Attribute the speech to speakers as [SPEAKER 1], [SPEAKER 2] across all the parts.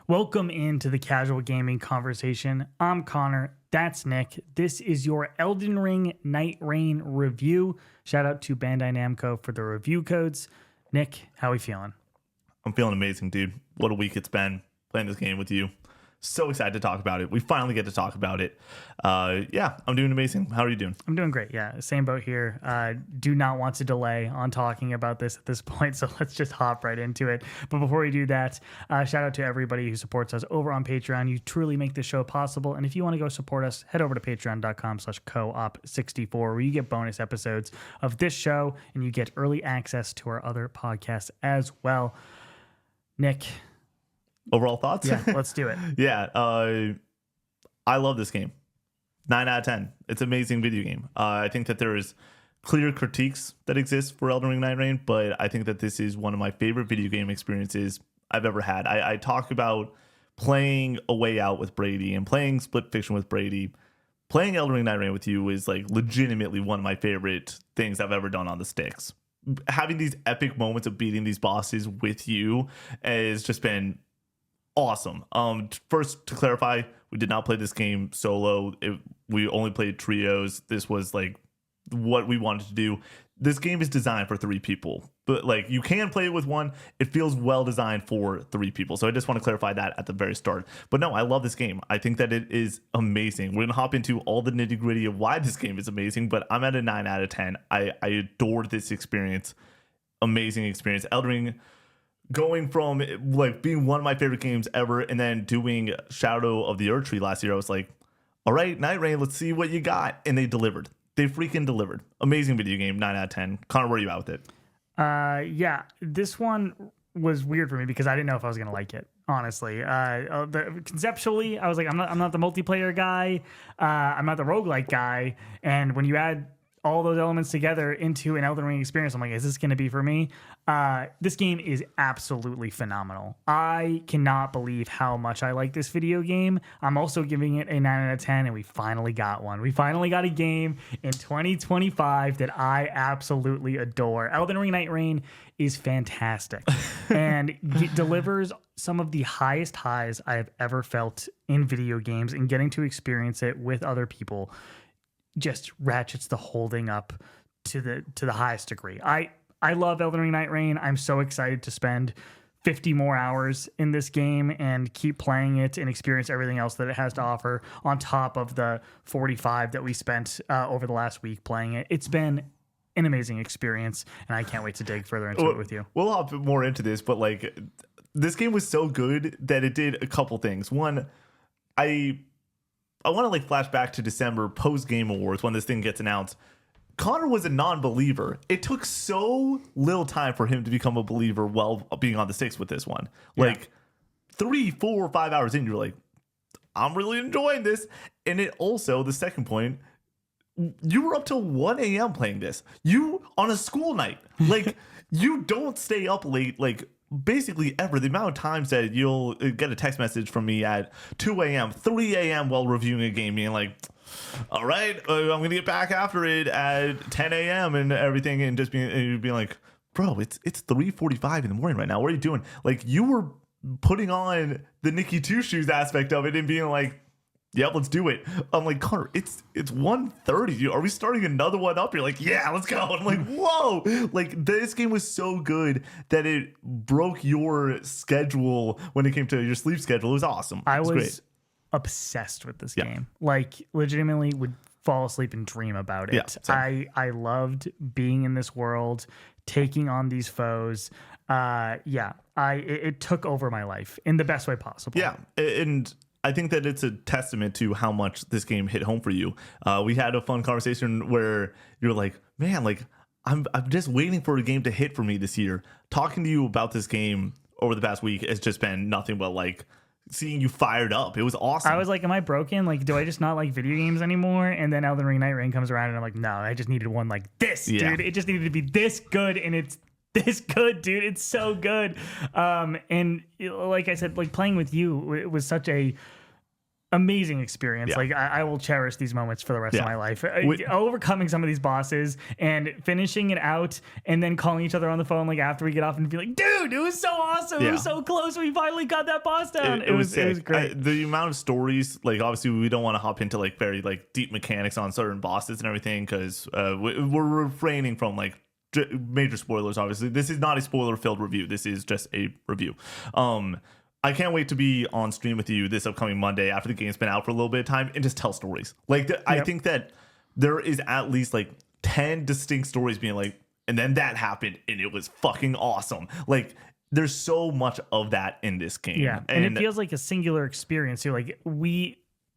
[SPEAKER 1] Welcome into the Casual Gaming Conversation. I'm Connor. That's Nick. This is your Elden Ring Nightreign review. Shout out to Bandai Namco for the review codes. Nick, how are we feeling?
[SPEAKER 2] I'm feeling amazing, dude. What a week it's been playing this game with you. So excited to talk about it. We finally get to talk about it. Yeah, I'm doing amazing. How are you doing?
[SPEAKER 1] I'm doing great. Yeah, same boat here. Do not want to delay on talking about this at this point, so let's just hop right into it. But before we do that, shout out to everybody who supports us over on Patreon. You truly make this show possible. And if you want to go support us, head over to patreon.com/coop64, where you get bonus episodes of this show and you get early access to our other podcasts as well. Nick.
[SPEAKER 2] Overall thoughts?
[SPEAKER 1] Yeah, let's do it.
[SPEAKER 2] Yeah, I love this game. 9 out of 10. It's an amazing video game. I think that there is clear critiques that exist for Elden Ring Nightreign, but I think that this is one of my favorite video game experiences I've ever had. I talk about playing A Way Out with Brady and playing Split Fiction with Brady. Playing Elden Ring Nightreign with you is like legitimately one of my favorite things I've ever done on the sticks. Having these epic moments of beating these bosses with you has just been awesome. First, to clarify, we did not play this game solo. We only played trios. This was like what we wanted to do. This game is designed for 3 people, but like you can play it with one. It feels well designed for 3 people. So I just want to clarify that at the very start. But no, I love this game. I think that it is amazing. We're gonna hop into all the nitty gritty of why this game is amazing, but I'm at a 9 out of 10. I adored this experience. Amazing experience. Elden Ring, going from like being one of my favorite games ever and then doing Shadow of the Erdtree last year, I was like, all right, Nightreign, let's see what you got. And they delivered. They freaking delivered. Amazing video game, 9 out of 10. Connor, where are you at with it?
[SPEAKER 1] Yeah, this one was weird for me because I didn't know if I was going to like it, honestly. Conceptually, I was like, I'm not the multiplayer guy. I'm not the roguelike guy. And when you add all those elements together into an Elden Ring experience, I'm like, is this going to be for me? This game is absolutely phenomenal. I cannot believe how much I like this video game. I'm also giving it a 9 out of 10, and we finally got one. We finally got a game in 2025 that I absolutely adore. Elden Ring Nightreign is fantastic and it delivers some of the highest highs I have ever felt in video games, and getting to experience it with other people just ratchets the whole thing up to the highest degree. I love Elden Ring Nightreign. I'm so excited to spend 50 more hours in this game and keep playing it and experience everything else that it has to offer on top of the 45 that we spent over the last week playing it. It's been an amazing experience, and I can't wait to dig further into it with you.
[SPEAKER 2] We'll hop more into this, but like this game was so good that it did a couple things. One, I want to like flash back to December post Game Awards when this thing gets announced. Connor was a non-believer. It took so little time for him to become a believer while being on the sticks with this one. Like 3, 4, 5 hours in, you're like, I'm really enjoying this. And it also, the second point, you were up till 1 a.m. playing this. You on a school night. Like you don't stay up late, like basically ever. The amount of times that you'll get a text message from me at 2 a.m., 3 a.m. while reviewing a game, being like, all right, I'm going to get back after it at 10 a.m. and everything, and just being like, bro, it's 3:45 in the morning right now. What are you doing? Like, you were putting on the Nikki Two Shoes aspect of it and being like, yep, let's do it. I'm like, Connor, it's 1:30. Are we starting another one up? You're like, yeah, let's go. I'm like, whoa. Like, this game was so good that it broke your schedule when it came to your sleep schedule. It was awesome.
[SPEAKER 1] I was
[SPEAKER 2] great.
[SPEAKER 1] Obsessed with this game. Like, legitimately would fall asleep and dream about it.
[SPEAKER 2] Yeah,
[SPEAKER 1] I loved being in this world, taking on these foes. It took over my life in the best way possible.
[SPEAKER 2] Yeah, and I think that it's a testament to how much this game hit home for you. We had a fun conversation where you're like, man, like I'm just waiting for a game to hit for me this year. Talking to you about this game over the past week has just been nothing but like seeing you fired up. It was awesome.
[SPEAKER 1] I was like, am I broken? Like, do I just not like video games anymore? And then Elden Ring Nightreign comes around and I'm like, no, I just needed one like this, dude. It just needed to be this good, and it's this good, dude. It's so good. And like I said, like playing with you, it was such a amazing experience.
[SPEAKER 2] Yeah.
[SPEAKER 1] Like I will cherish these moments for the rest of
[SPEAKER 2] Yeah.
[SPEAKER 1] my life. Overcoming some of these bosses and finishing it out, and then calling each other on the phone like after we get off and be like, dude, it was so awesome. It
[SPEAKER 2] Yeah.
[SPEAKER 1] was so close. We finally got that boss down.
[SPEAKER 2] It was
[SPEAKER 1] great.
[SPEAKER 2] The amount of stories, like obviously we don't want to hop into like very like deep mechanics on certain bosses and everything because we're refraining from like major spoilers. Obviously, this is not a spoiler filled review. This is just a review. I can't wait to be on stream with you this upcoming Monday after the game's been out for a little bit of time and just tell stories. Like, I think that there is at least like 10 distinct stories being like, and then that happened and it was fucking awesome. Like, there's so much of that in this game.
[SPEAKER 1] Yeah. And it feels like a singular experience too. Like,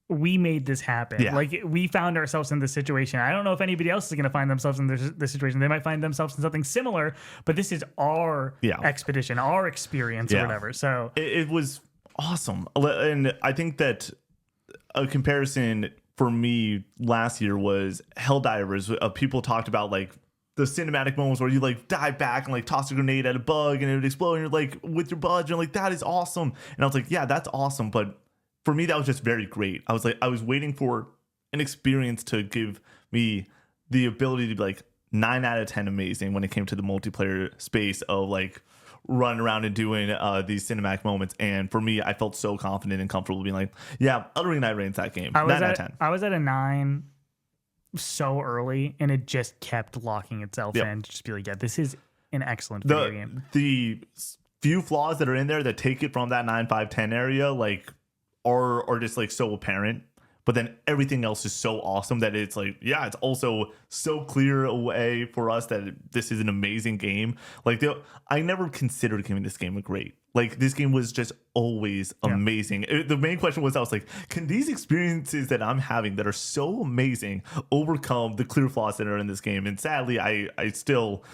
[SPEAKER 1] we made this happen.
[SPEAKER 2] Yeah.
[SPEAKER 1] Like we found ourselves in this situation. I don't know if anybody else is going to find themselves in this situation. They might find themselves in something similar, but this is our expedition, our experience or whatever. So
[SPEAKER 2] it was awesome. And I think that a comparison for me last year was Helldivers. People talked about like the cinematic moments where you like dive back and like toss a grenade at a bug and it would explode and you're like with your buds, you're like, that is awesome. And I was like, yeah, that's awesome. But for me, that was just very great. I was waiting for an experience to give me the ability to be like 9 out of 10 amazing when it came to the multiplayer space of like running around and doing these cinematic moments. And for me, I felt so confident and comfortable being like, yeah, Elden Ring Nightreign's that game. 9 out of 10.
[SPEAKER 1] I was at a 9 so early, and it just kept locking itself in. Just be like, yeah, this is an excellent video game.
[SPEAKER 2] The few flaws that are in there that take it from that 9, 5, 10 area, like, are just like so apparent, but then everything else is so awesome that it's like, yeah, it's also so clear a way for us that this is an amazing game. Like I never considered giving this game a grade. Like this game was just always amazing. The main question was, I was like, can these experiences that I'm having that are so amazing overcome the clear flaws that are in this game? And sadly, I still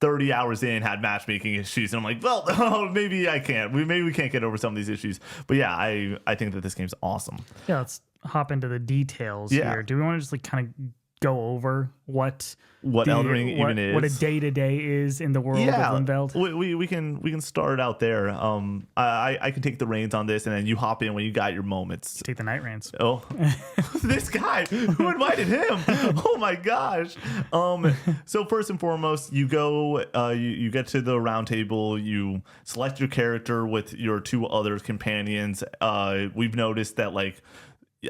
[SPEAKER 2] 30 hours in had matchmaking issues, and I'm like, well, maybe I can't. Maybe we can't get over some of these issues. But yeah, I think that this game's awesome.
[SPEAKER 1] Yeah, let's hop into the details here. Do we want to just like kind of go over what
[SPEAKER 2] Elden Ring even is,
[SPEAKER 1] what a day-to-day is in the world of Linveld?
[SPEAKER 2] We can start out there. I can take the reins on this, and then you hop in when you got your moments.
[SPEAKER 1] Take the Nightreigns.
[SPEAKER 2] Oh, this guy, who invited him? Oh my gosh. So first and foremost, you go, you get to the round table, you select your character with your 2 other companions. We've noticed that like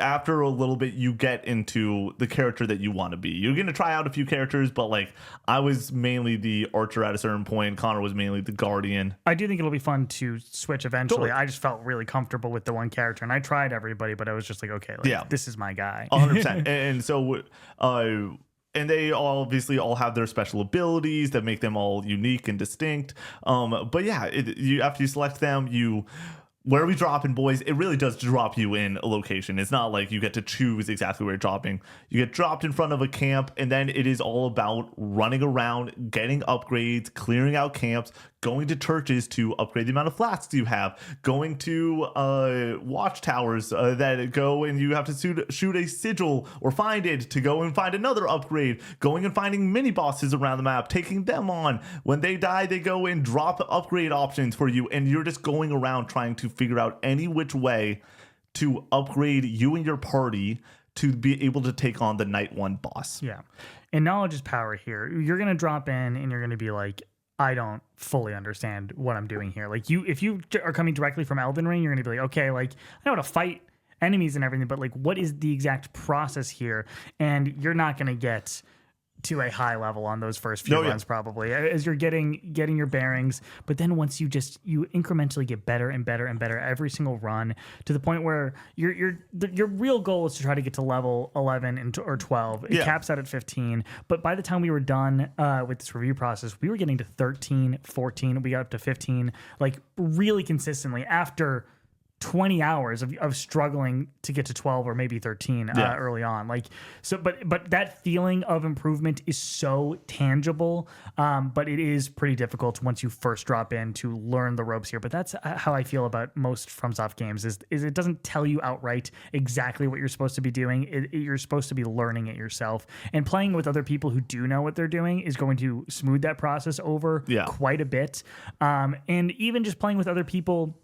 [SPEAKER 2] after a little bit, you get into the character that you want to be. You're going to try out a few characters, but like I was mainly the archer at a certain point. Connor was mainly the guardian.
[SPEAKER 1] I do think it'll be fun to switch eventually.
[SPEAKER 2] Totally.
[SPEAKER 1] I just felt really comfortable with the one character, and I tried everybody, but I was just like, okay, this is my guy.
[SPEAKER 2] 100%. And so, and they obviously all have their special abilities that make them all unique and distinct. But yeah, after you select them, where are we dropping, boys? It really does drop you in a location. It's not like you get to choose exactly where you're dropping. You get dropped in front of a camp, and then it is all about running around, getting upgrades, clearing out camps, going to churches to upgrade the amount of flasks you have, going to watchtowers that go and you have to shoot a sigil or find it to go and find another upgrade, going and finding mini bosses around the map, taking them on. When they die, they go and drop upgrade options for you, and you're just going around trying to figure out any which way to upgrade you and your party to be able to take on the night 1 boss.
[SPEAKER 1] Yeah. And knowledge is power here. You're going to drop in and you're going to be like, I don't fully understand what I'm doing here. Like if you are coming directly from Elden Ring, you're going to be like, okay, like I know how to fight enemies and everything, but like what is the exact process here? And you're not going to get to a high level on those first few runs probably as you're getting your bearings. But then once you incrementally get better and better and better every single run to the point where your real goal is to try to get to level 11 or 12. It caps out at 15. But by the time we were done with this review process, we were getting to 13, 14. We got up to 15, like really consistently after 20 hours of struggling to get to 12 or maybe 13 early on. Like, so, but that feeling of improvement is so tangible. But it is pretty difficult once you first drop in to learn the ropes here. But that's how I feel about most FromSoft games is it doesn't tell you outright exactly what you're supposed to be doing. You're supposed to be learning it yourself, and playing with other people who do know what they're doing is going to smooth that process over quite a bit. And even just playing with other people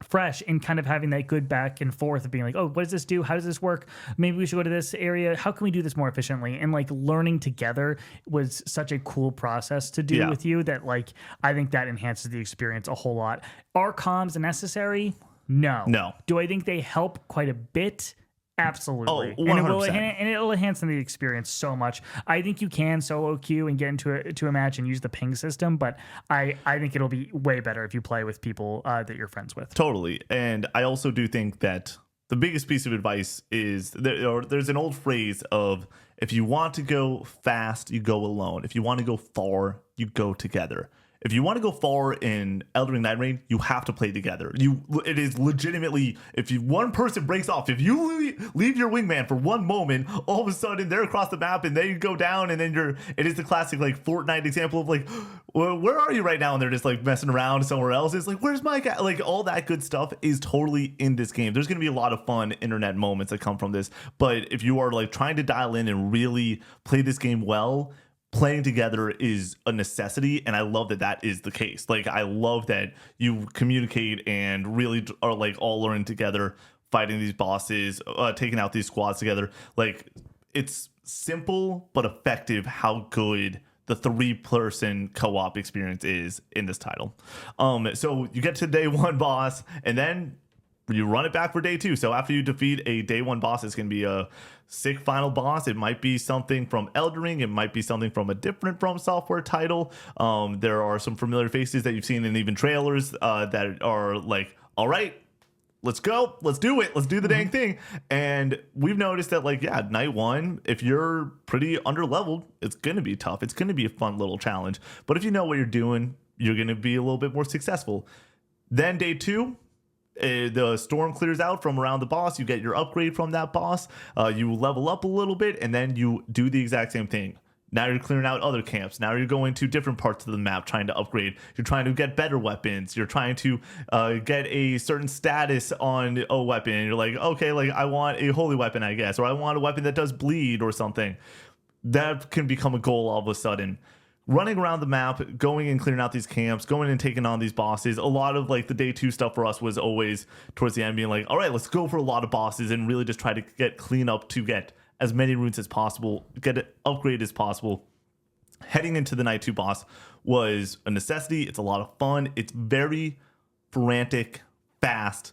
[SPEAKER 1] fresh and kind of having that good back and forth of being like, oh, what does this do? How does this work? Maybe we should go to this area. How can we do this more efficiently? And like learning together was such a cool process to do with you that like I think that enhances the experience a whole lot. Are comms necessary? No. Do I think they help quite a bit? Absolutely.
[SPEAKER 2] Oh, 100%.
[SPEAKER 1] And it'll enhance the experience so much. I think you can solo queue and get into a match and use the ping system, but I think it'll be way better if you play with people that you're friends with.
[SPEAKER 2] Totally. And I also do think that the biggest piece of advice is there's an old phrase of if you want to go fast, you go alone. If you want to go far, you go together. If you want to go far in Elden Ring Nightreign, you have to play together. It is legitimately, one person breaks off, if you leave your wingman for one moment, all of a sudden they're across the map and they go down, and then it is the classic like Fortnite example of like, well, where are you right now? And they're just like messing around somewhere else. It's like, where's my guy? Like all that good stuff is totally in this game. There's going to be a lot of fun internet moments that come from this. But if you are like trying to dial in and really play this game well, playing together is a necessity, and I love that is the case. Like, I love that you communicate and really are like all learning together, fighting these bosses, taking out these squads together. Like, it's simple but effective how good the 3-person co-op experience is in this title. So you get to day 1 boss, and then you run it back for day 2. So after you defeat a day 1 boss, it's going to be a sick final boss. It might be something from Elden Ring. It might be something from a different From Software title. There are some familiar faces that you've seen in even trailers that are like, all right, let's go. Let's do it. Let's do the dang thing. And we've noticed that, like, yeah, night 1, if you're pretty underleveled, it's going to be tough. It's going to be a fun little challenge. But if you know what you're doing, you're going to be a little bit more successful. Then day 2, the storm clears out from around the boss. You get your upgrade from that boss. You level up a little bit, and then you do the exact same thing. Now you're clearing out other camps. Now you're going to different parts of the map trying to upgrade. You're trying to get better weapons. You're trying to get a certain status on a weapon. And you're like, okay, like I want a holy weapon, I guess, or I want a weapon that does bleed or something. That can become a goal all of a sudden. Running around the map, going and clearing out these camps, going and taking on these bosses. A lot of like the day 2 stuff for us was always towards the end being like, all right, let's go for a lot of bosses and really just try to get clean up to get as many runes as possible, get it upgraded as possible. Heading into the night 2 boss was a necessity. It's a lot of fun. It's very frantic, fast,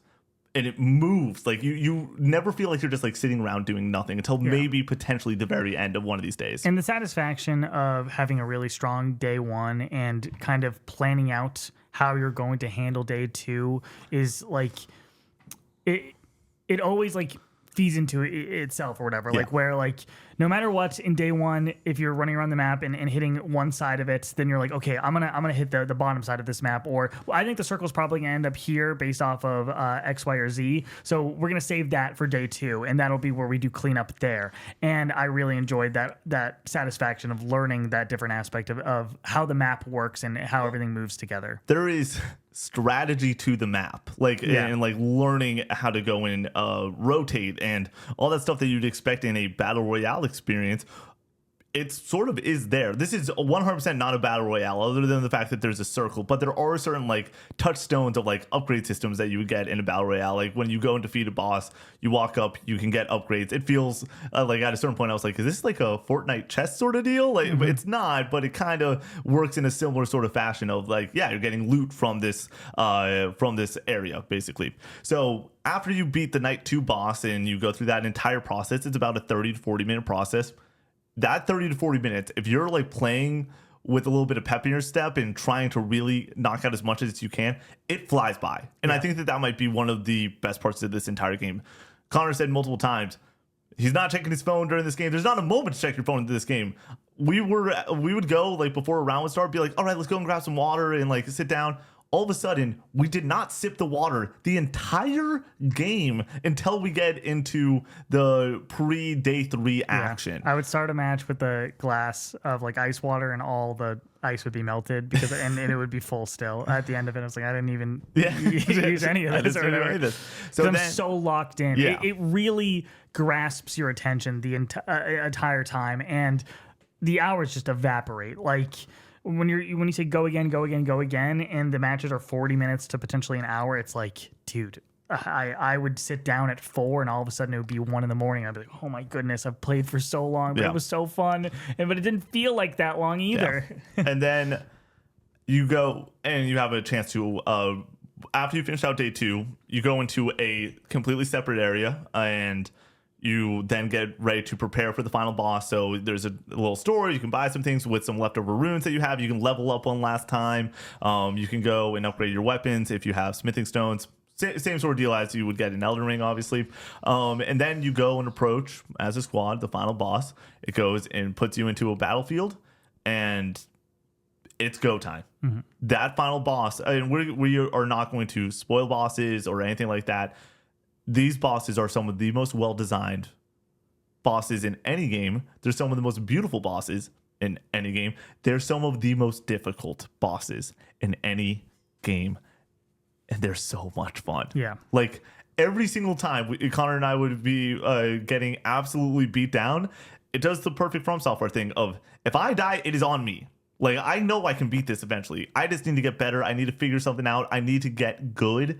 [SPEAKER 2] and it moves. Like you never feel like you're just like sitting around doing nothing until maybe potentially the very end of one of these days.
[SPEAKER 1] And the satisfaction of having a really strong day 1 and kind of planning out how you're going to handle day 2 is like it always like feeds into itself or whatever. Like where like no matter what in day 1, if you're running around the map and hitting one side of it, then you're like, okay, I'm gonna hit the bottom side of this map, or well, I think the circle's probably gonna end up here based off of X, Y, or Z. So we're gonna save that for day 2, and that'll be where we do cleanup there. And I really enjoyed that satisfaction of learning that different aspect of how the map works and how everything moves together.
[SPEAKER 2] There is strategy to the map, like and like learning how to go and rotate and all that stuff that you'd expect in a battle royale experience. It sort of is there. This is 100% not a battle royale, other than the fact that there's a circle. But there are certain like touchstones of like upgrade systems that you would get in a battle royale. Like when you go and defeat a boss, you walk up, you can get upgrades. It feels like at a certain point I was like, is this like a Fortnite chess sort of deal? Like it's not, but it kind of works in a similar sort of fashion of like, yeah, you're getting loot from this area basically. So after you beat the night 2 boss and you go through that entire process, it's about a 30 to 40 minute process. That 30 to 40 minutes, if you're like playing with a little bit of pep in your step and trying to really knock out as much as you can, it flies by. And I think that might be one of the best parts of this entire game. Connor said multiple times, he's not checking his phone during this game. There's not a moment to check your phone in this game. We would go like before a round would start, be like, all right, let's go and grab some water and like sit down. All of a sudden, we did not sip the water the entire game until we get into the pre-day 3 action.
[SPEAKER 1] I would start a match with a glass of like ice water, and all the ice would be melted because and it would be full still. At the end of it, I was like, I didn't even use any of this. So I'm so locked in.
[SPEAKER 2] Yeah.
[SPEAKER 1] It really grasps your attention the entire time, and the hours just evaporate. Like when you say go again, go again, go again, and the matches are 40 minutes to potentially an hour, it's like, dude, I would sit down at 4 and all of a sudden it would be 1 in the morning. I'd be like, oh my goodness, I've played for so long, but it was so fun. But it didn't feel like that long either.
[SPEAKER 2] Yeah. And then you go and you have a chance to, after you finish out day 2, you go into a completely separate area and you then get ready to prepare for the final boss. So there's a little store. You can buy some things with some leftover runes that you have. You can level up one last time. You can go and upgrade your weapons if you have smithing stones. Same sort of deal as you would get in Elden Ring, obviously. And then you go and approach, as a squad, the final boss. It goes and puts you into a battlefield, and it's go time. Mm-hmm. That final boss, and we are not going to spoil bosses or anything like that. These bosses are some of the most well-designed bosses in any game. They're some of the most beautiful bosses in any game. They're some of the most difficult bosses in any game. And they're so much fun.
[SPEAKER 1] Yeah.
[SPEAKER 2] Like every single time Connor and I would be getting absolutely beat down, it does the perfect From Software thing of, if I die, it is on me. Like, I know I can beat this eventually. I just need to get better. I need to figure something out. I need to get good.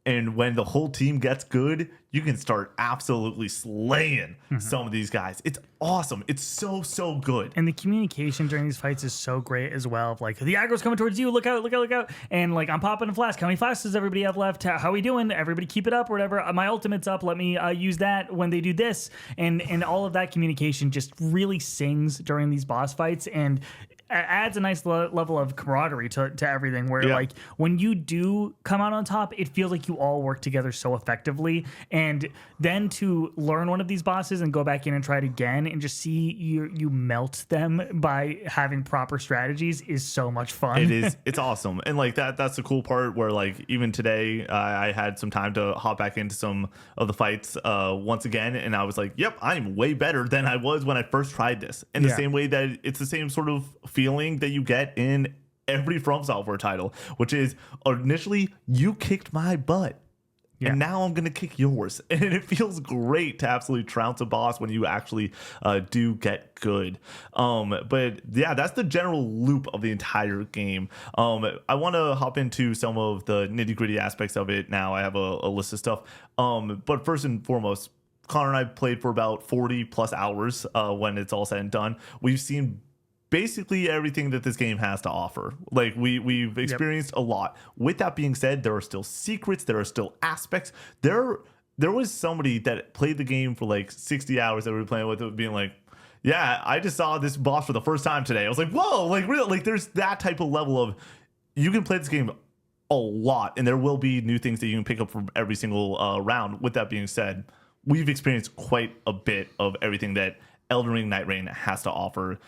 [SPEAKER 2] And when the whole team gets good, you can start absolutely slaying some of these guys. It's awesome. It's so good.
[SPEAKER 1] And the communication during these fights is so great as well. Of like, the aggro's coming towards you. Look out, look out, look out. And like, I'm popping a flask. How many flasks does everybody have left? How are we doing? Everybody keep it up or whatever. My ultimate's up. Let me use that when they do this. And all of that communication just really sings during these boss fights. And adds a nice level of camaraderie to everything where like when you do come out on top, it feels like you all work together so effectively. And then to learn one of these bosses and go back in and try it again and just see you melt them by having proper strategies is so much fun.
[SPEAKER 2] It is. It's awesome. And like that's the cool part where like even today I had some time to hop back into some of the fights once again, and I was like, yep, I'm way better than I was when I first tried this. In the same way that it's the same sort of feeling that you get in every From Software title, which is initially you kicked my butt. Yeah. And now I'm going to kick yours. And it feels great to absolutely trounce a boss when you actually do get good. But yeah, that's the general loop of the entire game. I want to hop into some of the nitty gritty aspects of it now. I have a list of stuff. But first and foremost, Connor and I played for about 40 plus hours when it's all said and done. We've seen basically everything that this game has to offer. Like we've experienced a lot. With that being said, there are still secrets, there are still aspects. There was somebody that played the game for like 60 hours that we were playing with it being like, yeah, I just saw this boss for the first time today. I was like, whoa, like really, like there's that type of level of, you can play this game a lot and there will be new things that you can pick up from every single round. With that being said, we've experienced quite a bit of everything that Elden Ring Nightreign has to offer.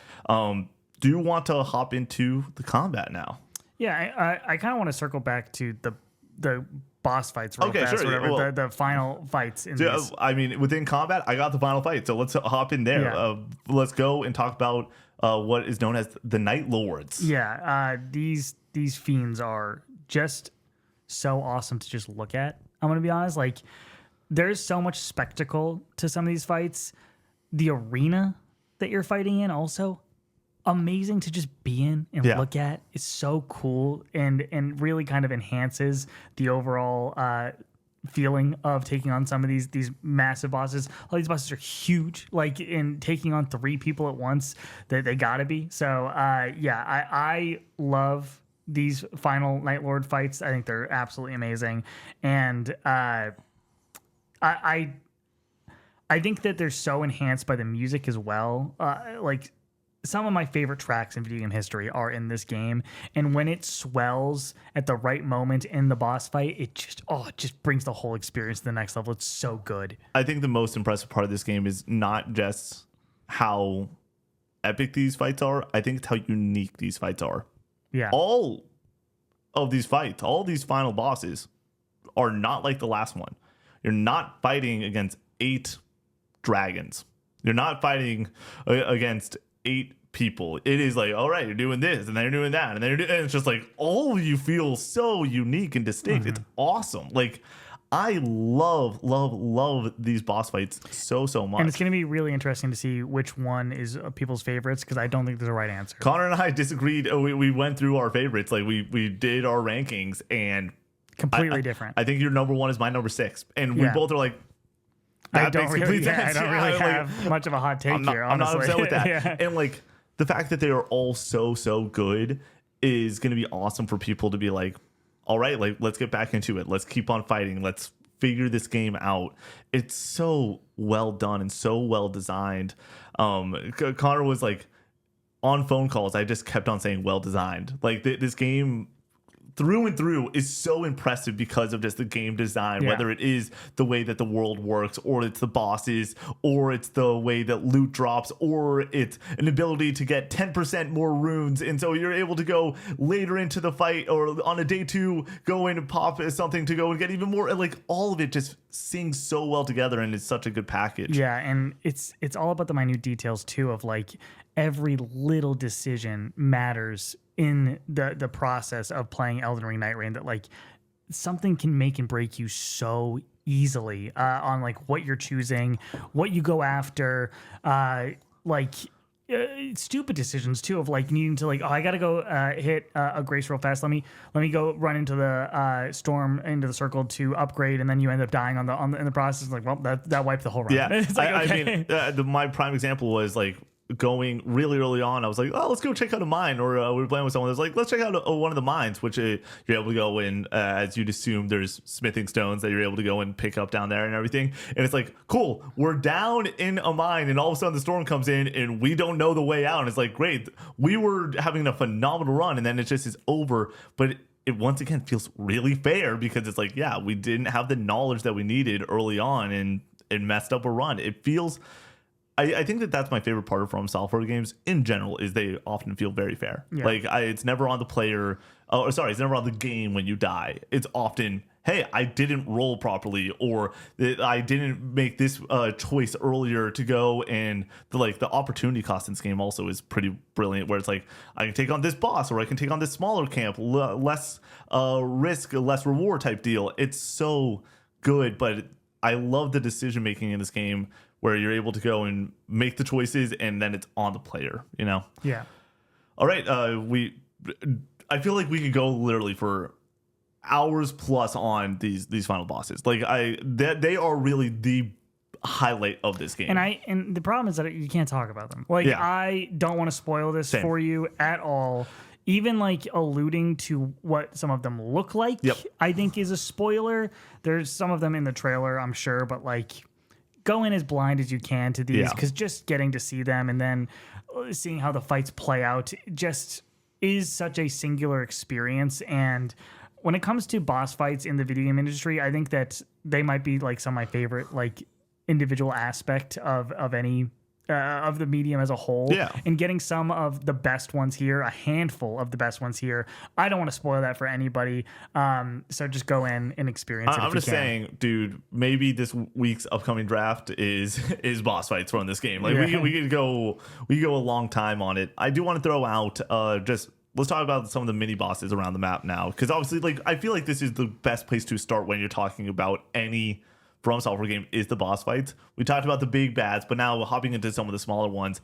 [SPEAKER 2] Do you want to hop into the combat now?
[SPEAKER 1] Yeah, I kind of want to circle back to the boss fights real fast,
[SPEAKER 2] sure.
[SPEAKER 1] Whatever,
[SPEAKER 2] well,
[SPEAKER 1] the final fights in this.
[SPEAKER 2] I mean, within combat, I got the final fight, so let's hop in there.
[SPEAKER 1] Yeah.
[SPEAKER 2] Let's go and talk about what is known as the Night Lords.
[SPEAKER 1] Yeah, these fiends are just so awesome to just look at. I'm gonna be honest, like there's so much spectacle to some of these fights. The arena that you're fighting in also amazing to just be in and look at. It's so cool and really kind of enhances the overall feeling of taking on some of these massive bosses. All these bosses are huge, like in taking on 3 people at once, they gotta be. So I love these final Night Lord fights. I think they're absolutely amazing. And I think that they're so enhanced by the music as well. Like some of my favorite tracks in video game history are in this game, and when it swells at the right moment in the boss fight, it just brings the whole experience to the next level. It's so good.
[SPEAKER 2] I think the most impressive part of this game is not just how epic these fights are. I think it's how unique these fights are.
[SPEAKER 1] Yeah.
[SPEAKER 2] All of these fights, all these final bosses are not like the last one. You're not fighting against 8 dragons. You're not fighting against 8 people. It is like, all right, you're doing this and then you're doing that and then and it's just like all of you feel so unique and distinct. It's awesome. Like I love these boss fights so much.
[SPEAKER 1] And it's going to be really interesting to see which one is people's favorites, because I don't think there's a right answer.
[SPEAKER 2] Connor and I disagreed. We went through our favorites. Like we did our rankings, and
[SPEAKER 1] completely different.
[SPEAKER 2] I think your number 1 is my number 6, and we both are like,
[SPEAKER 1] I don't really have much of a hot take here. Honestly.
[SPEAKER 2] I'm not upset with that. And like the fact that they are all so good is going to be awesome for people to be like, all right, like let's get back into it. Let's keep on fighting. Let's figure this game out. It's so well done and so well designed. Connor was like on phone calls, I just kept on saying well designed. Like this game through and through is so impressive because of just the game design, whether it is the way that the world works, or it's the bosses, or it's the way that loot drops, or it's an ability to get 10% more runes. And so you're able to go later into the fight, or on a day 2, go in and pop something to go and get even more. Like all of it just sings so well together, and it's such a good package.
[SPEAKER 1] Yeah, and it's all about the minute details too, of like every little decision matters in the process of playing Elden Ring Nightreign, that like something can make and break you so easily on like what you're choosing, what you go after, stupid decisions too, of like needing to like, oh, I gotta go hit a grace real fast. Let me go run into the storm, into the circle to upgrade, and then you end up dying in the process. Like, well, that wiped the whole run.
[SPEAKER 2] Yeah,
[SPEAKER 1] it's like, okay.
[SPEAKER 2] I mean, my prime example was like going really early on. I was like, oh, let's go check out a mine, or we were playing with someone that was like, let's check out one of the mines, which you're able to go in, as you'd assume there's smithing stones that you're able to go and pick up down there and everything. And it's like, cool, we're down in a mine, and all of a sudden the storm comes in and we don't know the way out. And it's like, great, we were having a phenomenal run, and then it just is over. But it once again feels really fair, because it's like, yeah, we didn't have the knowledge that we needed early on, and it messed up a run. It feels, I think that's my favorite part of From Software games in general, is they often feel very fair. Yeah. Like it's never on the player. Oh, sorry, it's never on the game when you die. It's often, hey, I didn't roll properly, or I didn't make this choice earlier to go. And the opportunity cost in this game also is pretty brilliant, where it's like, I can take on this boss, or I can take on this smaller camp, less risk, less reward type deal. It's so good, but I love the decision making in this game, where you're able to go and make the choices, and then it's on the player, you know?
[SPEAKER 1] Yeah.
[SPEAKER 2] All right. I feel like we could go literally for hours plus on these final bosses. Like they are really the highlight of this game.
[SPEAKER 1] And the problem is that you can't talk about them. Like, I don't want to spoil this for you at all. Even like alluding to what some of them look like, I think is a spoiler. There's some of them in the trailer, I'm sure, but like, go in as blind as you can to these, because just getting to see them and then seeing how the fights play out just is such a singular experience. And when it comes to boss fights in the video game industry, I think that they might be like some of my favorite like individual aspect of any of the medium as a whole. And getting some of the best ones here, a handful of the best ones here. I don't want to spoil that for anybody. So just go in and experience it.
[SPEAKER 2] I'm just saying, dude, maybe this week's upcoming draft is boss fights from this game. Like we could go a long time on it. I do want to throw out let's talk about some of the mini bosses around the map now, because obviously, like, I feel like this is the best place to start when you're talking about any From Software game, is the boss fights. We talked about the big bads, but now hopping into some of the smaller ones.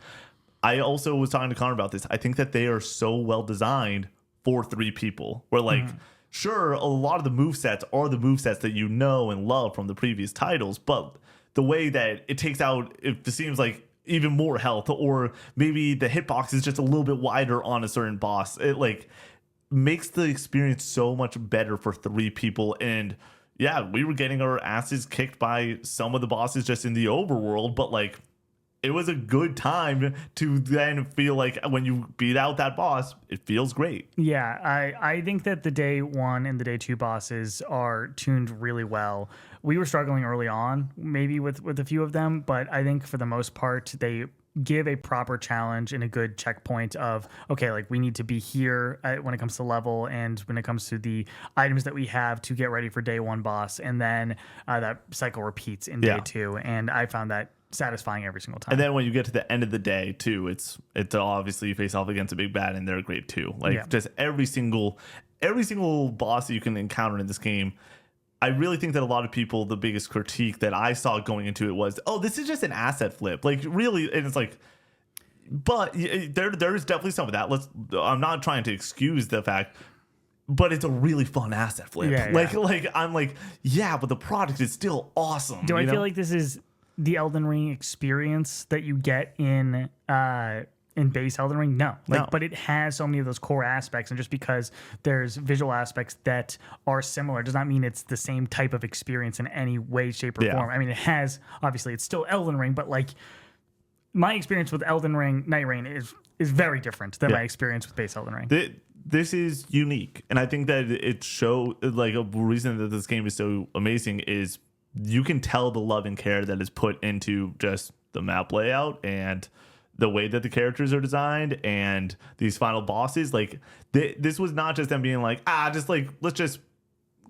[SPEAKER 2] I also was talking to Connor about this. I think that they are so well designed for 3 people. Where like, sure, a lot of the movesets are the movesets that you know and love from the previous titles, but the way that it takes out, it seems like, even more health, or maybe the hitbox is just a little bit wider on a certain boss. It like makes the experience so much better for 3 people. And yeah, we were getting our asses kicked by some of the bosses just in the overworld, but like, it was a good time to then feel like when you beat out that boss, it feels great.
[SPEAKER 1] Yeah, I think that the day 1 and the day 2 bosses are tuned really well. We were struggling early on, maybe with a few of them, but I think for the most part, they give a proper challenge and a good checkpoint of, okay, like we need to be here when it comes to level and when it comes to the items that we have to get ready for day 1 boss. And then that cycle repeats in day 2. And I found that satisfying every single time.
[SPEAKER 2] And then when you get to the end of the day too, it's obviously you face off against a big bad, and they're great too. Like just every single boss that you can encounter in this game, I really think that a lot of people, the biggest critique that I saw going into it was, oh, this is just an asset flip. Like really, and it's like, but there is definitely some of that. I'm not trying to excuse the fact, but it's a really fun asset flip.
[SPEAKER 1] Yeah,
[SPEAKER 2] like I'm like, yeah, but the product is still awesome.
[SPEAKER 1] Do I feel like this is the Elden Ring experience that you get in base Elden Ring? No.
[SPEAKER 2] No.
[SPEAKER 1] But it has so many of those core aspects, and just because there's visual aspects that are similar does not mean it's the same type of experience in any way, shape, or form. I mean, it has, obviously, it's still Elden Ring, but like my experience with Elden Ring, Nightreign is very different than my experience with base Elden Ring.
[SPEAKER 2] This is unique, and I think that it shows like a reason that this game is so amazing is you can tell the love and care that is put into just the map layout and the way that the characters are designed and these final bosses. Like this was not just them being like, just like let's just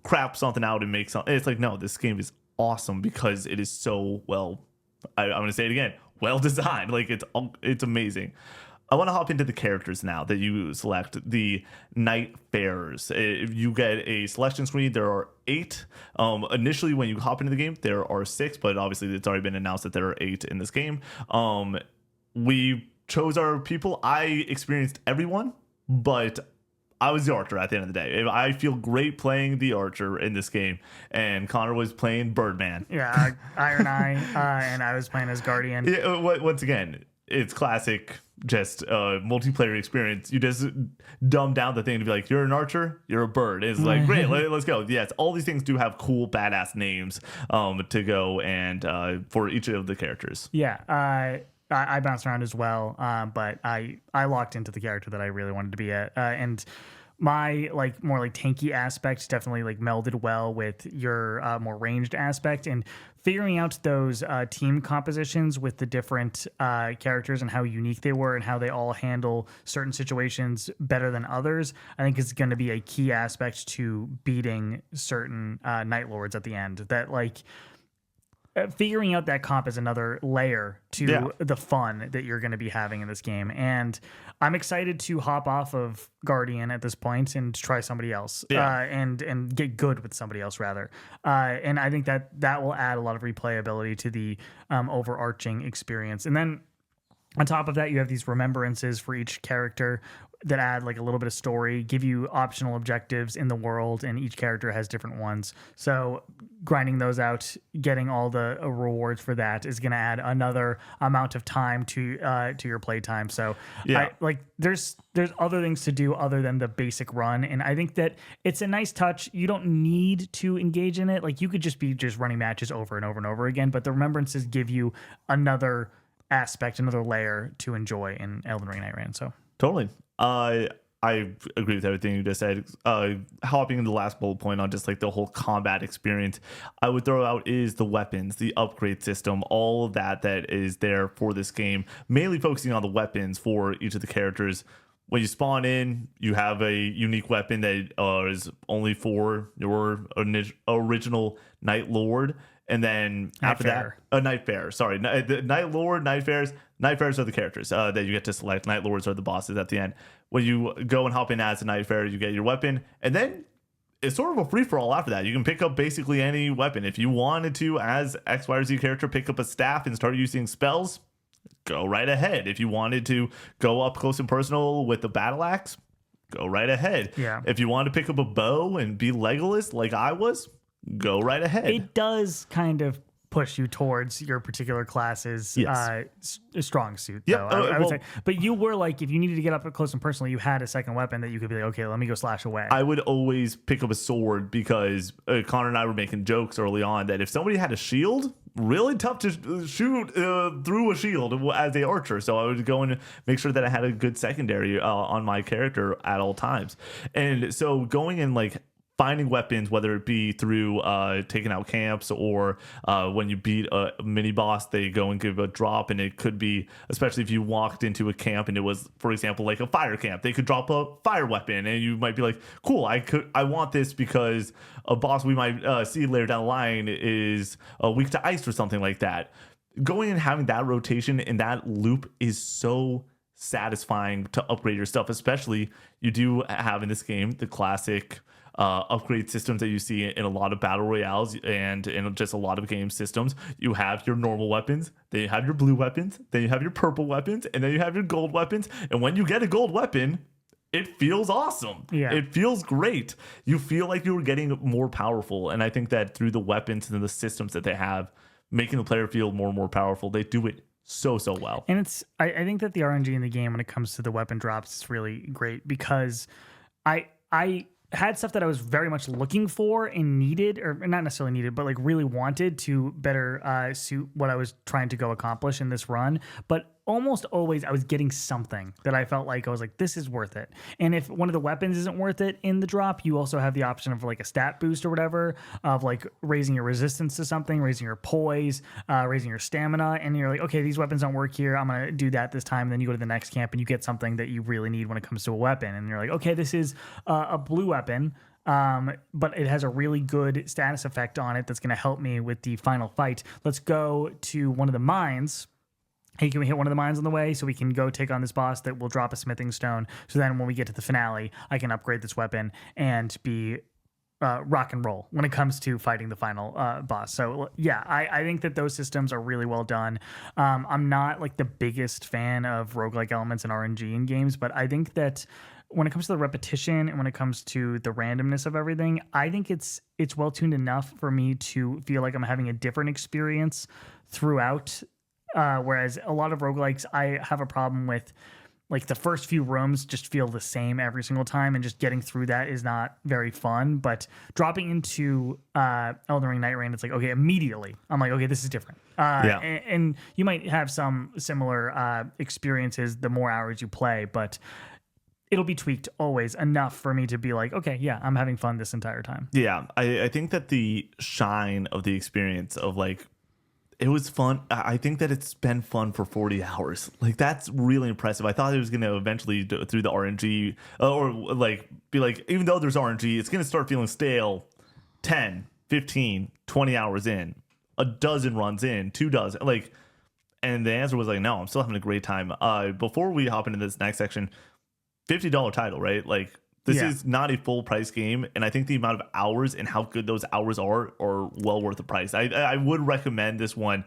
[SPEAKER 2] crap something out and make something. It's like, no, this game is awesome because it is so well. I'm going to say it again, well designed. Like it's amazing. I want to hop into the characters now that you select, the Nightfarers. If you get a selection screen, there are 8. Initially, when you hop into the game, there are 6, but obviously it's already been announced that there are 8 in this game. We chose our people. I experienced everyone, but I was the archer at the end of the day. I feel great playing the archer in this game, and Connor was playing Birdman.
[SPEAKER 1] Yeah, Iron Eye, and I was playing as Guardian.
[SPEAKER 2] Yeah, once again, it's classic, just multiplayer experience. You just dumb down the thing to be like, you're an archer, you're a bird. It's like, great, let's go. Yes, all these things do have cool, badass names to go and for each of the characters.
[SPEAKER 1] Yeah, I bounced around as well, but I locked into the character that I really wanted to be at, and my like more like tanky aspect definitely like melded well with your more ranged aspect, and figuring out those team compositions with the different characters and how unique they were and how they all handle certain situations better than others, I think is going to be a key aspect to beating certain Night Lords at the end. That like figuring out that comp is another layer to the fun that you're going to be having in this game. And I'm excited to hop off of Guardian at this point and try somebody else and get good with somebody else rather. And I think that will add a lot of replayability to the overarching experience. And then on top of that, you have these remembrances for each character that add like a little bit of story, give you optional objectives in the world, and each character has different ones. So grinding those out, getting all the rewards for that is going to add another amount of time to your playtime. So there's other things to do other than the basic run, and I think that it's a nice touch. You don't need to engage in it. Like you could just be running matches over and over and over again, but the remembrances give you another aspect, another layer to enjoy in Elden Ring Nightreign. So
[SPEAKER 2] totally. I agree with everything you just said. Hopping in the last bullet point on just like the whole combat experience, I would throw out is the weapons, the upgrade system, all of that is there for this game, mainly focusing on the weapons for each of the characters. When you spawn in, you have a unique weapon that is only for your original Night Lord. And then after that, a Nightfare. Sorry, the Night Lord, Nightfares. Nightfares are the characters that you get to select. Night Lords are the bosses at the end. When you go and hop in as a Nightfare, you get your weapon, and then it's sort of a free for all after that. You can pick up basically any weapon. If you wanted to, as X, Y, or Z character, pick up a staff and start using spells, go right ahead. If you wanted to go up close and personal with the battle axe, go right ahead.
[SPEAKER 1] Yeah.
[SPEAKER 2] If you want to pick up a bow and be Legolas like I was, go right ahead.
[SPEAKER 1] It does kind of push you towards your particular class's strong suit, though. I would say. But you were like, if you needed to get up close and personal, you had a second weapon that you could be like, okay, let me go slash away.
[SPEAKER 2] I would always pick up a sword because Connor and I were making jokes early on that if somebody had a shield, really tough to shoot through a shield as a archer. So I would go and make sure that I had a good secondary on my character at all times. And so going and like finding weapons, whether it be through taking out camps or when you beat a mini boss, they go and give a drop, and it could be, especially if you walked into a camp and it was, for example, like a fire camp, they could drop a fire weapon, and you might be like, cool, I want this because a boss we might see later down the line is weak to ice or something like that. Going and having that rotation in that loop is so satisfying to upgrade your stuff, especially you do have in this game the classic upgrade systems that you see in a lot of battle royales and in just a lot of game systems. You have your normal weapons, then you have your blue weapons, then you have your purple weapons, and then you have your gold weapons. And when you get a gold weapon, it feels awesome.
[SPEAKER 1] Yeah.
[SPEAKER 2] It feels great. You feel like you're getting more powerful. And I think that through the weapons and the systems that they have, making the player feel more and more powerful, they do it so well.
[SPEAKER 1] And I think that the RNG in the game when it comes to the weapon drops is really great because I had stuff that I was very much looking for and needed, or not necessarily needed, but like really wanted to better suit what I was trying to go accomplish in this run. But almost always I was getting something that I felt like I was like, this is worth it. And if one of the weapons isn't worth it in the drop, you also have the option of like a stat boost or whatever, of like raising your resistance to something, raising your poise, raising your stamina. And you're like, okay, these weapons don't work here. I'm going to do that this time. And then you go to the next camp and you get something that you really need when it comes to a weapon. And you're like, okay, this is a blue weapon. But it has a really good status effect on it that's going to help me with the final fight. Let's go to one of the mines. Hey, can we hit one of the mines on the way so we can go take on this boss that will drop a smithing stone? So then when we get to the finale, I can upgrade this weapon and be rock and roll when it comes to fighting the final boss. So yeah, I think that those systems are really well done. I'm not like the biggest fan of roguelike elements and RNG in games, but I think that when it comes to the repetition and when it comes to the randomness of everything, I think it's well tuned enough for me to feel like I'm having a different experience throughout. Whereas a lot of roguelikes, I have a problem with, like the first few rooms just feel the same every single time, and just getting through that is not very fun. But dropping into Elden Ring Nightreign, it's like, okay, immediately I'm like, okay, this is different. And you might have some similar experiences the more hours you play, but it'll be tweaked always enough for me to be like, okay, yeah, I'm having fun this entire time.
[SPEAKER 2] Yeah, I think that the shine of the experience of like, it was fun. I think that it's been fun for 40 hours. Like, that's really impressive. I thought it was going to eventually, through the RNG, or like be like, even though there's RNG, it's going to start feeling stale 10, 15, 20 hours in, a dozen runs in, 2 dozen. Like, and the answer was like, no, I'm still having a great time. Before we hop into this next section, $50 title, right? Like, this is not a full price game, and I think the amount of hours and how good those hours are well worth the price. I would recommend this one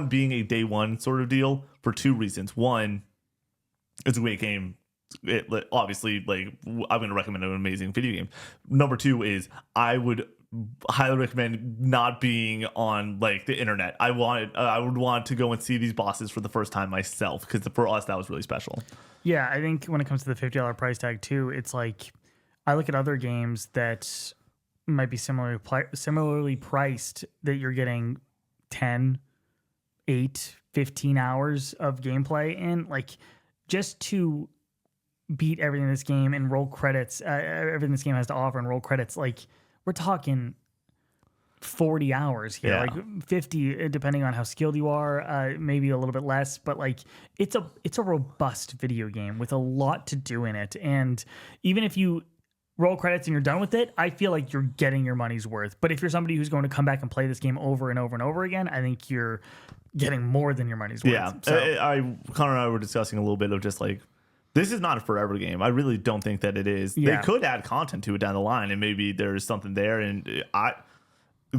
[SPEAKER 2] being a day one sort of deal for 2 reasons. One, it's a great game. Obviously, like, I'm going to recommend an amazing video game. Number 2 is I would highly recommend not being on like the internet. I would want to go and see these bosses for the first time myself, because for us that was really special.
[SPEAKER 1] Yeah, I think when it comes to the $50 price tag too, it's like I look at other games that might be similarly priced that you're getting 10, 8, 15 hours of gameplay in, like, just to beat everything in this game and roll credits, everything this game has to offer and roll credits, like, we're talking 40 hours here, like 50 depending on how skilled you are, maybe a little bit less, but like it's a robust video game with a lot to do in it. And even if you roll credits and you're done with it, I feel like you're getting your money's worth. But if you're somebody who's going to come back and play this game over and over and over again, I think you're getting more than your money's worth.
[SPEAKER 2] Yeah,
[SPEAKER 1] so,
[SPEAKER 2] Connor and I were discussing a little bit of just like, this is not a forever game. I really don't think that it is. They could add content to it down the line, and maybe there's something there. And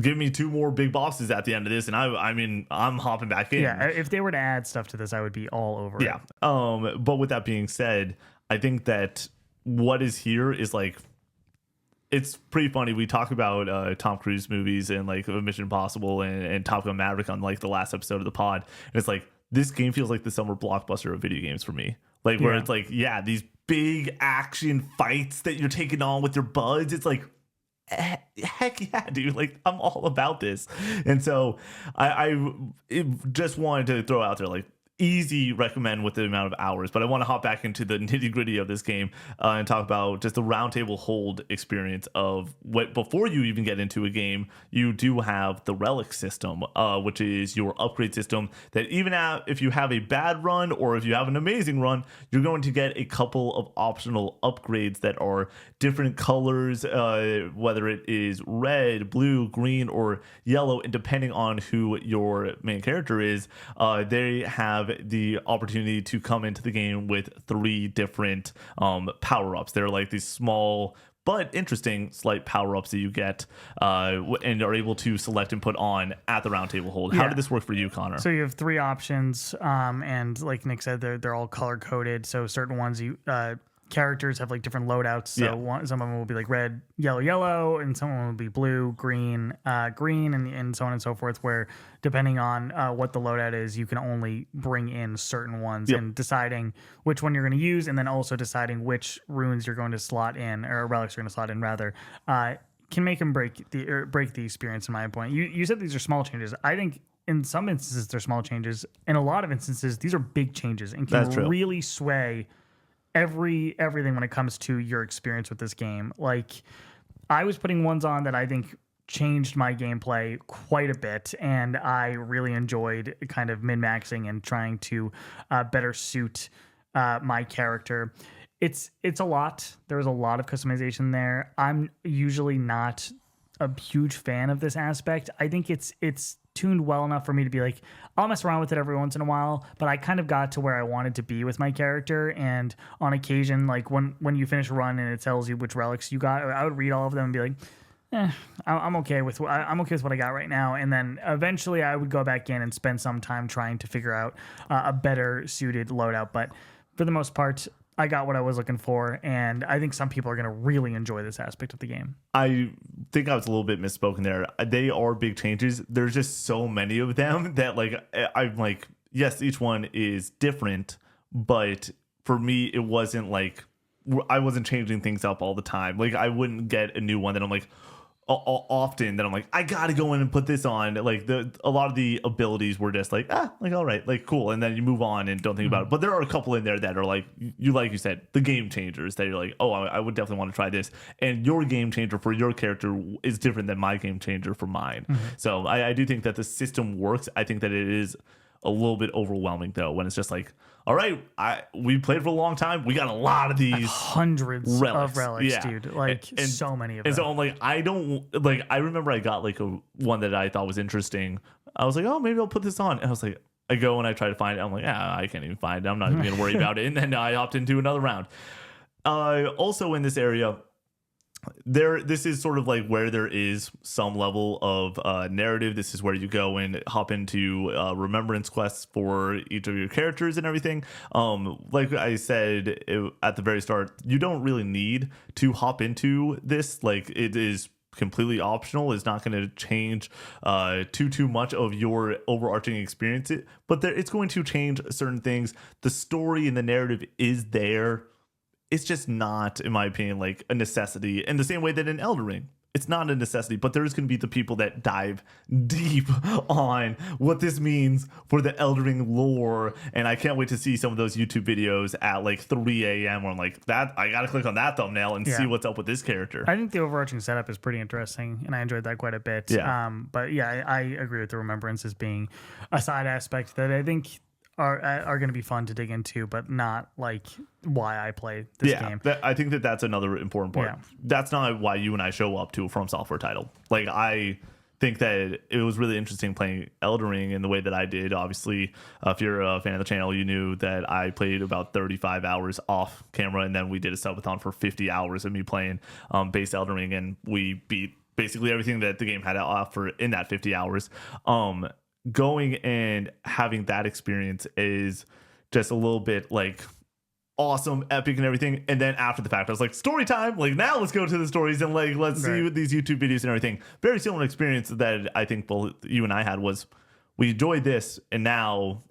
[SPEAKER 2] give me 2 more big bosses at the end of this, and I mean, I'm hopping back in.
[SPEAKER 1] Yeah, if they were to add stuff to this, I would be all over it.
[SPEAKER 2] Yeah. But with that being said, I think that what is here is like, it's pretty funny. We talk about Tom Cruise movies and like Mission Impossible and Top Gun Maverick on like the last episode of the pod, and it's like, this game feels like the summer blockbuster of video games for me. Like, where it's like, these big action fights that you're taking on with your buds. It's like, heck yeah, dude. Like, I'm all about this. And so I just wanted to throw out there, like, easy recommend with the amount of hours, but I want to hop back into the nitty gritty of this game and talk about just the Roundtable Hold experience of what, before you even get into a game, you do have the relic system, which is your upgrade system that even if you have a bad run or if you have an amazing run, you're going to get a couple of optional upgrades that are different colors, whether it is red, blue, green, or yellow, and depending on who your main character is, they have the opportunity to come into the game with 3 different power-ups. They're like these small but interesting slight power-ups that you get and are able to select and put on at the Roundtable Hold. How did this work for you, Connor?
[SPEAKER 1] So you have 3 options, and like Nick said, they're all color-coded. So certain ones characters have like different loadouts. So some of them will be like red, yellow, yellow, and some of them will be blue, green, green, and so on and so forth, where depending on what the loadout is, you can only bring in certain ones, and deciding which one you're going to use, and then also deciding which runes you're going to slot in, or relics you're going to slot in rather, can make and break the experience in my point. You said these are small changes. I think in some instances they're small changes. In a lot of instances, these are big changes and can really sway everything when it comes to your experience with this game. Like, I was putting ones on that I think changed my gameplay quite a bit, and I really enjoyed kind of min-maxing and trying to better suit my character. It's a lot. There's a lot of customization there. I'm usually not a huge fan of this aspect. I think it's tuned well enough for me to be like, I'll mess around with it every once in a while, but I kind of got to where I wanted to be with my character. And on occasion, like when you finish a run and it tells you which relics you got, I would read all of them and be like, I'm okay with what I got right now. And then eventually I would go back in and spend some time trying to figure out a better suited loadout. But for the most part, I got what I was looking for, and I think some people are going to really enjoy this aspect of the game.
[SPEAKER 2] I think I was a little bit misspoken there. They are big changes. There's just so many of them that, like, I'm like, yes, each one is different, but for me, it wasn't like I wasn't changing things up all the time. Like, I wouldn't get a new one that I'm like, often that I'm like, I gotta go in and put this on. Like, a lot of the abilities were just like, like, all right, like, cool, and then you move on and don't think about it. But there are a couple in there that are like you said, the game changers that you're like, oh, I would definitely want to try this. And your game changer for your character is different than my game changer for mine. So I do think that the system works. I think that it is a little bit overwhelming though when it's just like, all right, we played for a long time. We got a lot of these
[SPEAKER 1] hundreds of relics, dude. Like, and so many of them.
[SPEAKER 2] And so I'm like, I remember I got like one that I thought was interesting. I was like, oh, maybe I'll put this on. And I was like, I go and I try to find it. I'm like, I can't even find it. I'm not even gonna worry about it. And then I opt into another round. Also in this area, this is sort of like where there is some level of narrative. This is where you go and hop into remembrance quests for each of your characters and everything. Like I said at the very start, you don't really need to hop into this. Like, it is completely optional. It's not going to change too much of your overarching experience, but it's going to change certain things. The story and the narrative is there. It's just not, in my opinion, like a necessity. In the same way that in Elden Ring, it's not a necessity, but there's going to be the people that dive deep on what this means for the Elden Ring lore. And I can't wait to see some of those YouTube videos at like 3 a.m. where I'm like, I got to click on that thumbnail and see what's up with this character.
[SPEAKER 1] I think the overarching setup is pretty interesting, and I enjoyed that quite a bit. But yeah, I agree with the remembrance as being a side aspect that I think are going to be fun to dig into, but not like why I play this game.
[SPEAKER 2] I think that's another important part. That's not why you and I show up to a From Software title. Like, I think that it was really interesting playing Elden Ring in the way that I did. Obviously, if you're a fan of the channel, you knew that I played about 35 hours off camera, and then we did a subathon for 50 hours of me playing base Elden Ring, and we beat basically everything that the game had to offer in that 50 hours. Going and having that experience is just a little bit like awesome, epic, and everything. And then after the fact, I was like, story time. Like, now let's go to the stories and like let's see these YouTube videos and everything. Very similar experience that I think both you and I had was we enjoyed this, and now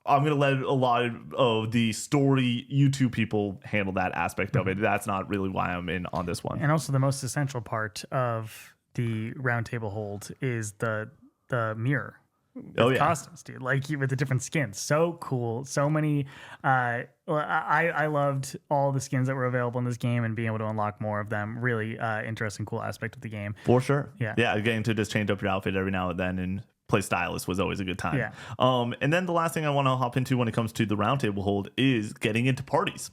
[SPEAKER 2] I'm gonna let a lot of the story YouTube people handle that aspect of it. That's not really why I'm in on this one.
[SPEAKER 1] And also, the most essential part of the Roundtable Hold is the mirror. Costumes, dude, like with the different skins. So cool. So many. I loved all the skins that were available in this game and being able to unlock more of them. Really interesting, cool aspect of the game.
[SPEAKER 2] For sure.
[SPEAKER 1] Yeah.
[SPEAKER 2] Getting to just change up your outfit every now and then and play stylist was always a good time.
[SPEAKER 1] Yeah.
[SPEAKER 2] And then the last thing I want to hop into when it comes to the Roundtable Hold is getting into parties.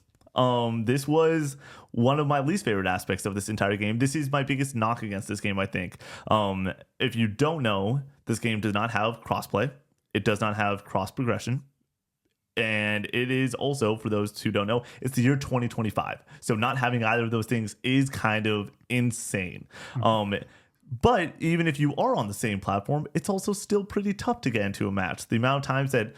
[SPEAKER 2] This was one of my least favorite aspects of this entire game. This is my biggest knock against this game, I think. If you don't know, this game does not have crossplay. It does not have cross progression. And it is also, for those who don't know, it's the year 2025. So not having either of those things is kind of insane. But even if you are on the same platform, it's also still pretty tough to get into a match. The amount of times that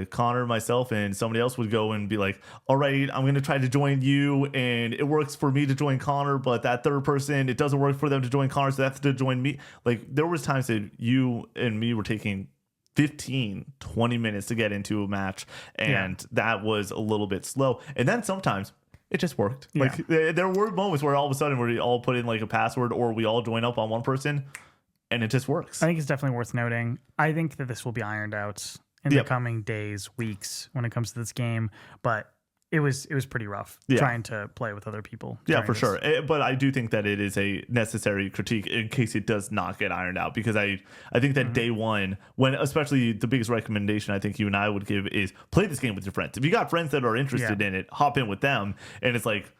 [SPEAKER 2] Connor, myself, and somebody else would go and be like, all right, I'm going to try to join you, and it works for me to join Connor, but that third person, it doesn't work for them to join Connor, so they have to join me. Like, there was times that you and me were taking 15-20 minutes to get into a match, and that was a little bit slow. And then sometimes it just worked. Like, there were moments where all of a sudden we all put in like a password, or we all join up on one person, and it just works.
[SPEAKER 1] I think it's definitely worth noting. I think that this will be ironed out in the coming days, weeks, when it comes to this game, but it was pretty rough trying to play with other people.
[SPEAKER 2] Yeah, for sure. But I do think that it is a necessary critique in case it does not get ironed out, because I think that day one, when especially the biggest recommendation I think you and I would give is play this game with your friends. If you got friends that are interested in it, hop in with them. And it's like,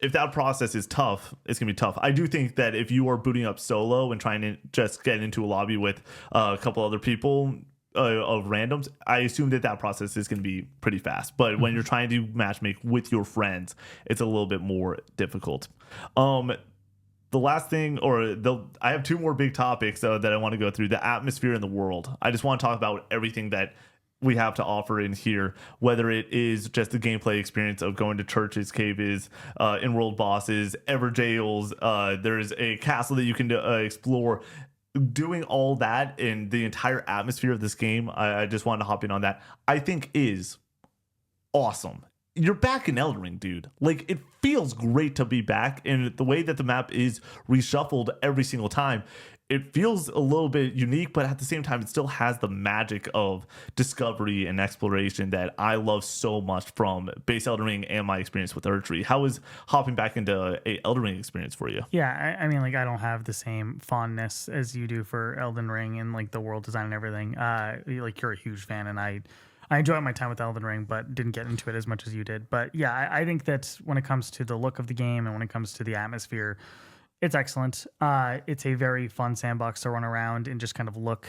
[SPEAKER 2] if that process is tough, it's going to be tough. I do think that if you are booting up solo and trying to just get into a lobby with a couple other people, of randoms, I assume that process is going to be pretty fast. But when you're trying to matchmake with your friends, it's a little bit more difficult. The last thing, I have two more big topics that I want to go through: the atmosphere in the world. I just want to talk about everything that we have to offer in here, whether it is just the gameplay experience of going to churches, caves, in-world bosses, ever jails. There's a castle that you can explore. Doing all that in the entire atmosphere of this game, I just wanted to hop in on that, I think is awesome. You're back in Elden Ring, dude. Like, it feels great to be back, and the way that the map is reshuffled every single time, it feels a little bit unique, but at the same time, it still has the magic of discovery and exploration that I love so much from base Elden Ring and my experience with Erdtree. How is hopping back into a Elden Ring experience for you?
[SPEAKER 1] Yeah, I mean, like, I don't have the same fondness as you do for Elden Ring and like the world design and everything. Like, you're a huge fan, and I enjoyed my time with Elden Ring, but didn't get into it as much as you did. But yeah, I think that when it comes to the look of the game and when it comes to the atmosphere, it's excellent. It's a very fun sandbox to run around and just kind of look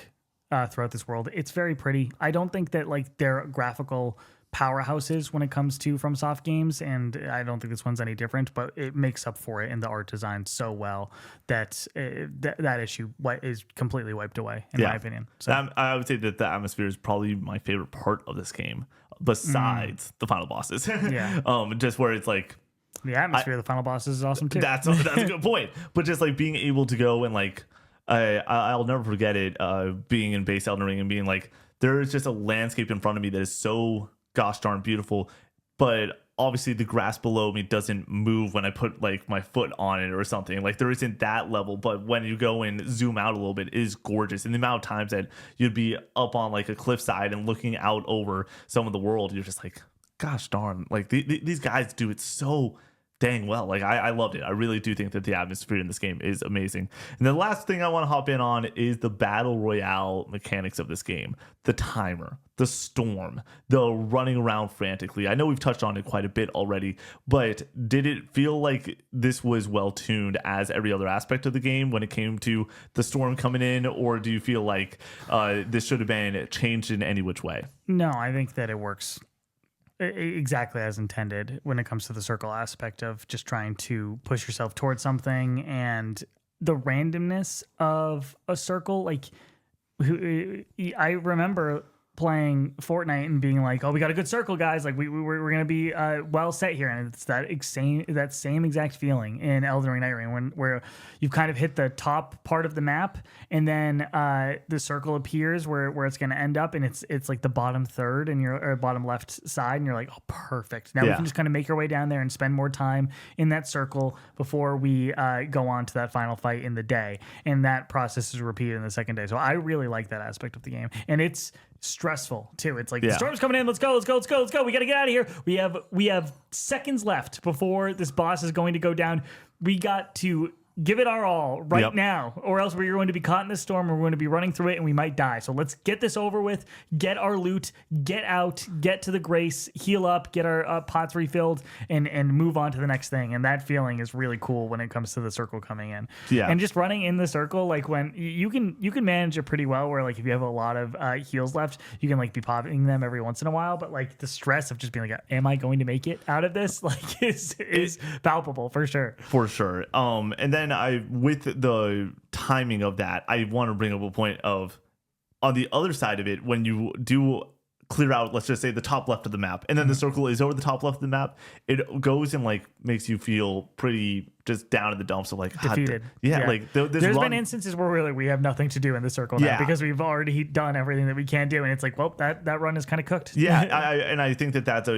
[SPEAKER 1] throughout this world. It's very pretty. I don't think that like they're graphical powerhouses when it comes to FromSoft games, and I don't think this one's any different, but it makes up for it in the art design so well that that issue is completely wiped away, in my opinion. So
[SPEAKER 2] I would say that the atmosphere is probably my favorite part of this game, besides the final bosses. Just where it's like,
[SPEAKER 1] the atmosphere of the final bosses is awesome too.
[SPEAKER 2] That's a good point. But just like being able to go and like, I'll never forget it, being in base Elden Ring and being like, there is just a landscape in front of me that is so gosh darn beautiful, but obviously the grass below me doesn't move when I put like my foot on it or something. Like, there isn't that level, but when you go and zoom out a little bit, it is gorgeous. And the amount of times that you'd be up on like a cliffside and looking out over some of the world, you're just like, gosh darn, like these guys do it so dang well. Like, I loved it. I really do think that the atmosphere in this game is amazing. And the last thing I want to hop in on is the battle royale mechanics of this game. The timer, the storm, the running around frantically. I know we've touched on it quite a bit already, but did it feel like this was well tuned as every other aspect of the game when it came to the storm coming in, or do you feel like this should have been changed in any which way?
[SPEAKER 1] No, I think that it works exactly as intended when it comes to the circle aspect of just trying to push yourself towards something, and the randomness of a circle. Like, I remember playing Fortnite and being like, oh, we got a good circle, guys. Like, we're going to be well set here. And it's that same exact feeling in Elden Ring Nightreign, where you've kind of hit the top part of the map, and then the circle appears where it's going to end up, and it's like the bottom third and or bottom left side, and you're like, oh, perfect. Now we can just kind of make our way down there and spend more time in that circle before we go on to that final fight in the day. And that process is repeated in the second day. So I really like that aspect of the game, and it's stressful too. It's like, the storm's coming in. Let's go. We got to get out of here. We have seconds left before this boss is going to go down. We got to give it our all right
[SPEAKER 2] Yep.
[SPEAKER 1] now, or else we're going to be caught in this storm, or we're going to be running through it and we might die. So let's get this over with, get our loot, get out, get to the grace, heal up, get our pots refilled, and move on to the next thing. And that feeling is really cool when it comes to the circle coming in.
[SPEAKER 2] Yeah.
[SPEAKER 1] And just running in the circle, like when you can manage it pretty well, where like if you have a lot of heals left, you can like be popping them every once in a while. But like the stress of just being like, am I going to make it out of this? Like is palpable for sure.
[SPEAKER 2] For sure. And then with the timing of that, I want to bring up a point of on the other side of it, when you do clear out, let's just say the top left of the map, and then the circle is over the top left of the map, it goes and like makes you feel pretty just down in the dumps of like
[SPEAKER 1] Defeated.
[SPEAKER 2] like
[SPEAKER 1] There's been instances where we're like, we have nothing to do in the circle now because we've already done everything that we can do, and it's like, well, that run is kind of cooked.
[SPEAKER 2] I think that's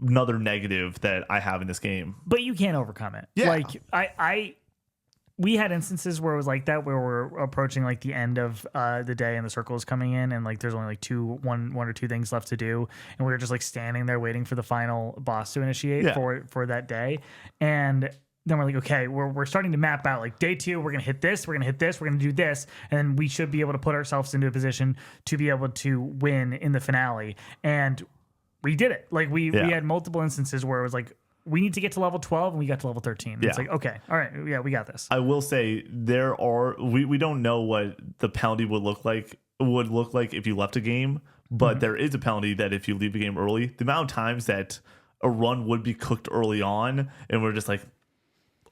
[SPEAKER 2] another negative that I have in this game.
[SPEAKER 1] But you can't overcome it.
[SPEAKER 2] Yeah.
[SPEAKER 1] Like we had instances where it was like that, where we're approaching like the end of the day and the circle is coming in, and like there's only like one or two things left to do, and we were just like standing there waiting for the final boss to initiate for that day. And then we're like, okay, we're starting to map out like day 2, we're gonna hit this, we're gonna do this, and then we should be able to put ourselves into a position to be able to win in the finale. And we did it. Like we had multiple instances where it was like, we need to get to level 12 and we got to level 13. It's like, okay, all right, yeah, we got this.
[SPEAKER 2] I will say we don't know what the penalty would look like if you left a game, but there is a penalty that if you leave a game early, the amount of times that a run would be cooked early on, and we're just like,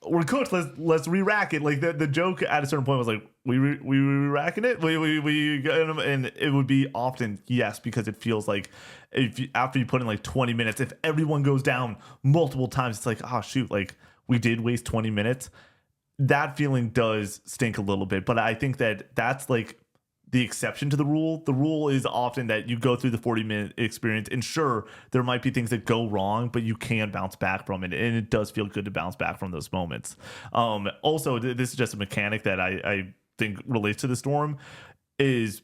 [SPEAKER 2] we're cooked, let's re-rack it. Like the joke at a certain point was like, we re-racking it, we got him, and it would be often yes, because it feels like after you put in like 20 minutes, if everyone goes down multiple times, it's like, oh shoot, like we did waste 20 minutes. That feeling does stink a little bit, but I think that's like the exception to the rule. The rule is often that you go through the 40-minute experience, and sure, there might be things that go wrong, but you can bounce back from it, and it does feel good to bounce back from those moments. Also, this is just a mechanic that I think relates to the storm. Is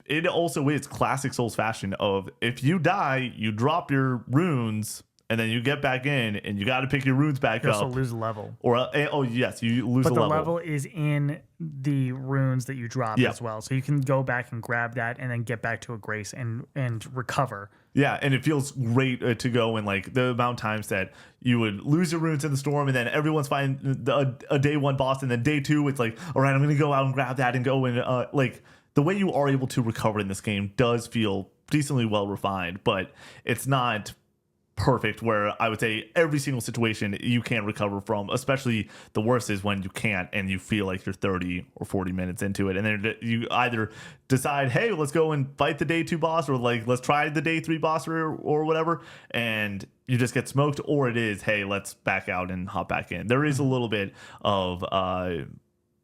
[SPEAKER 2] classic Souls fashion of, if you die, you drop your runes, and then you get back in, and you got to pick your runes back
[SPEAKER 1] you
[SPEAKER 2] up.
[SPEAKER 1] also lose a level.
[SPEAKER 2] Or yes, you lose a level. But the
[SPEAKER 1] level is in the runes that you drop as well, so you can go back and grab that, and then get back to a grace and recover.
[SPEAKER 2] Yeah, and it feels great to go, and like the amount of times that you would lose your runes in the storm, and then everyone's fighting a day 1 boss, and then day 2 it's like, all right, I'm gonna go out and grab that and go and like the way you are able to recover in this game does feel decently well refined, but it's not perfect, where I would say every single situation you can recover from. Especially the worst is when you can't, and you feel like you're 30 or 40 minutes into it, and then you either decide, hey, let's go and fight the day 2 boss, or like let's try the day 3 boss or whatever, and you just get smoked, or it is, hey, let's back out and hop back in. There is a little bit of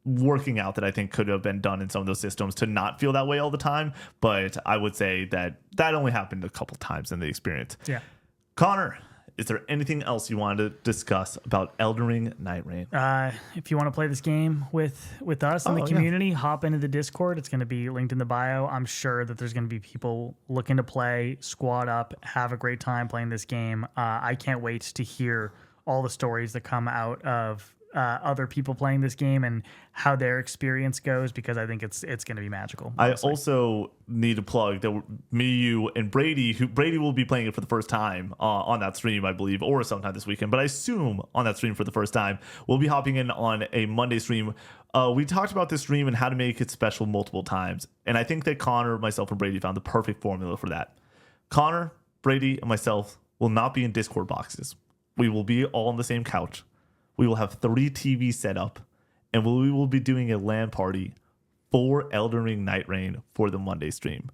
[SPEAKER 2] working out that I think could have been done in some of those systems to not feel that way all the time, but I would say that only happened a couple times in the experience.
[SPEAKER 1] Yeah.
[SPEAKER 2] Connor, is there anything else you wanted to discuss about Elden Ring Nightreign?
[SPEAKER 1] If you want to play this game with us in the community, hop into the Discord. It's going to be linked in the bio. I'm sure that there's going to be people looking to play, squad up, have a great time playing this game. I can't wait to hear all the stories that come out of other people playing this game and how their experience goes, because I think it's going to be magical. Honestly.
[SPEAKER 2] I also need to plug that me, you, and Brady will be playing it for the first time on that stream, I believe, or sometime this weekend, but I assume on that stream for the first time. We'll be hopping in on a Monday stream. We talked about this stream and how to make it special multiple times, and I think that Connor, myself, and Brady found the perfect formula for that. Connor, Brady, and myself will not be in Discord boxes. We will be all on the same couch. We will have 3 TVs set up, and we will be doing a LAN party for Elden Ring Nightreign for the Monday stream.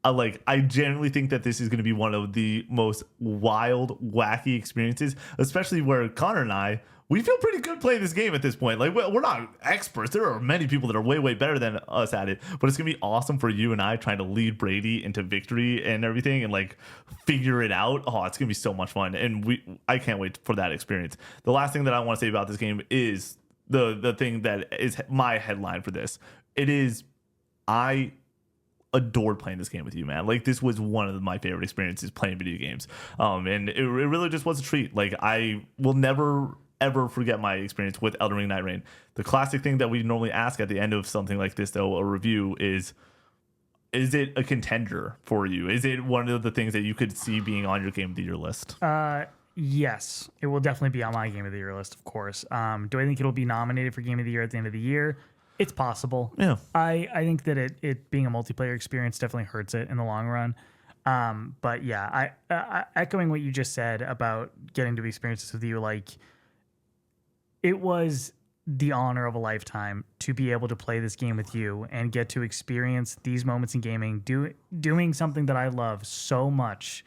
[SPEAKER 2] I genuinely think that this is going to be one of the most wild, wacky experiences, especially where Connor and I, we feel pretty good playing this game at this point. Like, we're not experts. There are many people that are way, way better than us at it, but it's going to be awesome for you and I trying to lead Brady into victory and everything and like figure it out. Oh, it's going to be so much fun. And I can't wait for that experience. The last thing that I want to say about this game is the thing that is my headline for this. It is, I adored playing this game with you, man. Like, this was one of my favorite experiences playing video games. And it really just was a treat. Like, I will never ever forget my experience with Elden Ring Nightreign. The classic thing that we normally ask at the end of something like this, though, a review is it a contender for you? Is it one of the things that you could see being on your Game of the Year list?
[SPEAKER 1] Yes, it will definitely be on my Game of the Year list, of course. Do I think it'll be nominated for Game of the Year at the end of the year? It's possible.
[SPEAKER 2] Yeah.
[SPEAKER 1] I think that it being a multiplayer experience definitely hurts it in the long run. But yeah, I echoing what you just said about getting to experience this with you, like it was the honor of a lifetime to be able to play this game with you and get to experience these moments in gaming, doing something that I love so much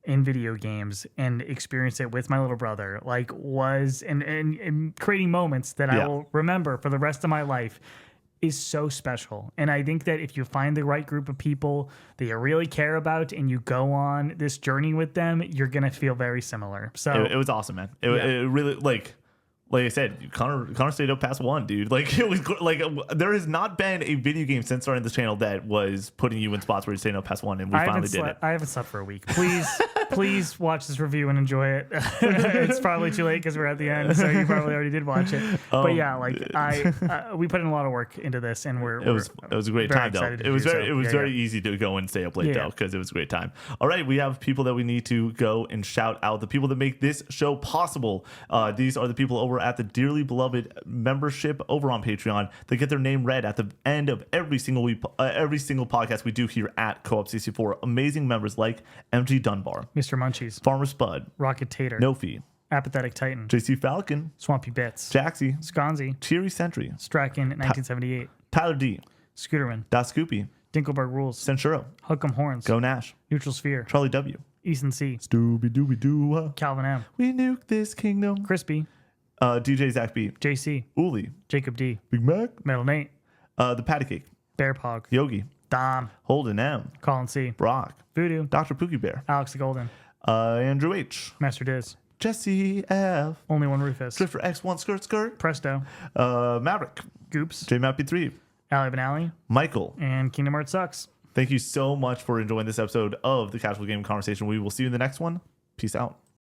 [SPEAKER 1] in video games and experience it with my little brother, like was and creating moments that I will remember for the rest of my life is so special. And I think that if you find the right group of people that you really care about and you go on this journey with them, you're going to feel very similar. So
[SPEAKER 2] it was awesome, man. It really, like I said, Connor stayed up past 1, dude. Like it was like there has not been a video game since starting this channel that was putting you in spots where you're staying up past 1, and we finally did it.
[SPEAKER 1] I haven't slept for a week. Please watch this review and enjoy it. It's probably too late because we're at the end, so you probably already did watch it. But yeah, like we put in a lot of work into this, and it was
[SPEAKER 2] a great time though. It was very easy to go and stay up late though, because it was a great time. All right, we have people that we need to go and shout out. The people that make this show possible. These are the people over at the Dearly Beloved membership over on Patreon. They get their name read at the end of every single podcast we do here at Co-op 64. Amazing members like MG Dunbar,
[SPEAKER 1] Mr. Munchies,
[SPEAKER 2] Farmer Spud,
[SPEAKER 1] Rocket Tater,
[SPEAKER 2] Nofi,
[SPEAKER 1] Apathetic Titan,
[SPEAKER 2] JC Falcon,
[SPEAKER 1] Swampy Bits,
[SPEAKER 2] Jaxie,
[SPEAKER 1] Sconzi,
[SPEAKER 2] Cheery Sentry,
[SPEAKER 1] Strachan 1978,
[SPEAKER 2] Tyler D,
[SPEAKER 1] Scooterman,
[SPEAKER 2] Das Scoopy,
[SPEAKER 1] Dinkelberg Rules,
[SPEAKER 2] Centuro,
[SPEAKER 1] Hook'em Horns,
[SPEAKER 2] Go Nash,
[SPEAKER 1] Neutral Sphere,
[SPEAKER 2] Charlie W,
[SPEAKER 1] Easton C,
[SPEAKER 2] Stooby Dooby Doo,
[SPEAKER 1] Calvin M,
[SPEAKER 2] We Nuke This Kingdom,
[SPEAKER 1] Crispy,
[SPEAKER 2] DJ Zach B,
[SPEAKER 1] JC,
[SPEAKER 2] Uli,
[SPEAKER 1] Jacob D,
[SPEAKER 2] Big Mac,
[SPEAKER 1] Metal Nate,
[SPEAKER 2] The Patty Cake,
[SPEAKER 1] Bear Pog,
[SPEAKER 2] Yogi,
[SPEAKER 1] Dom,
[SPEAKER 2] Holden M,
[SPEAKER 1] Colin C,
[SPEAKER 2] Brock,
[SPEAKER 1] Voodoo,
[SPEAKER 2] Dr. Pookie Bear,
[SPEAKER 1] Alex the Golden,
[SPEAKER 2] Andrew H,
[SPEAKER 1] Master Diz,
[SPEAKER 2] Jesse F,
[SPEAKER 1] Only One Rufus,
[SPEAKER 2] Drifter X1 Skirt,
[SPEAKER 1] Presto,
[SPEAKER 2] Maverick,
[SPEAKER 1] Goops,
[SPEAKER 2] JMappy3,
[SPEAKER 1] Ali Benally,
[SPEAKER 2] Michael,
[SPEAKER 1] and Kingdom Hearts Sucks.
[SPEAKER 2] Thank you so much for enjoying this episode of the Casual Game Conversation. We will see you in the next one. Peace out.